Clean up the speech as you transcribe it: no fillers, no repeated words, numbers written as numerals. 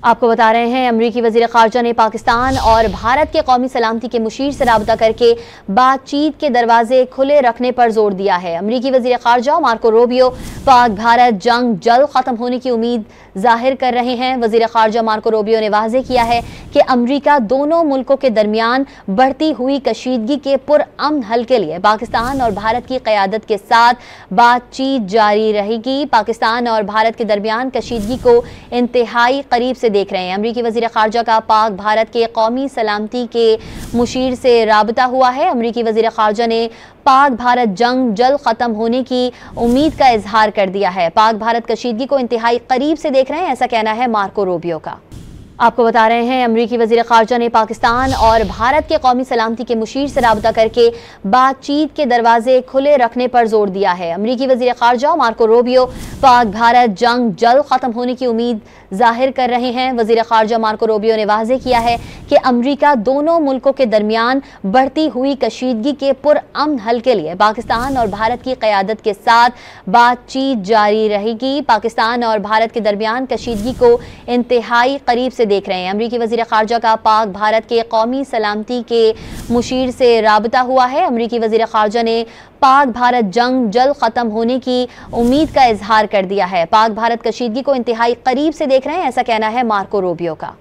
आपको बता रहे हैं, अमरीकी वज़ीर ख़ारजा ने पाकिस्तान और भारत के कौमी सलामती के मुशीर से राबता करके बातचीत के दरवाजे खुले रखने पर जोर दिया है। अमरीकी वज़ीर ख़ारजा मार्को रूबियो पाक भारत जंग जल्द ख़त्म होने की उम्मीद जाहिर कर रहे हैं। वज़ीर ख़ारजा मार्को रूबियो ने वाज़ेह किया है कि अमरीका दोनों मुल्कों के दरमियान बढ़ती हुई कशीदगी के पुरअमन हल के लिए पाकिस्तान और भारत की क़यादत के साथ बातचीत जारी रहेगी। पाकिस्तान और भारत के दरमियान कशीदगी को इंतहाई करीब से देख रहे हैं। अमरीकी वज़ीर ख़ारजा का पाक भारत के कौमी सलामती के मुशीर से राबता हुआ है। अमरीकी वज़ीर ख़ारजा ने पाक भारत जंग जल्द ख़त्म होने की उम्मीद का इजहार कर दिया है। पाक भारत कशीदगी को इंतहाई करीब से देख रहे हैं, ऐसा कहना है मार्को रूबियो का। आपको बता रहे हैं, अमरीकी वज़ीर ख़ारजा ने पाकिस्तान और भारत के कौमी सलामती के मुशीर से राबता करके बातचीत के दरवाजे खुले रखने पर जोर दिया है। अमरीकी वज़ीर ख़ारजा मार्को रूबियो पाक भारत जंग जल्द ख़त्म होने की उम्मीद जाहिर कर रहे हैं। वज़ीर ख़ारजा मार्को रूबियो ने वाज़ेह किया है कि अमरीका दोनों मुल्कों के दरमियान बढ़ती हुई कशीदगी के पुरअमन हल के लिए पाकिस्तान और भारत की क़यादत के साथ बातचीत जारी रहेगी। पाकिस्तान और भारत के दरमियान कशीदगी को इंतहाई करीब से देख रहे हैं। अमरीकी वज़ीर ख़ारजा का पाक भारत के कौमी सलामती के मुशीर से राबता हुआ है। अमरीकी वज़ीर ख़ारजा ने पाक भारत जंग जल्द ख़त्म होने की उम्मीद का इजहार कर दिया है। पाक भारत कशीदगी को इंतहाई करीब से देख रहे हैं, ऐसा कहना है मार्को रूबियो का।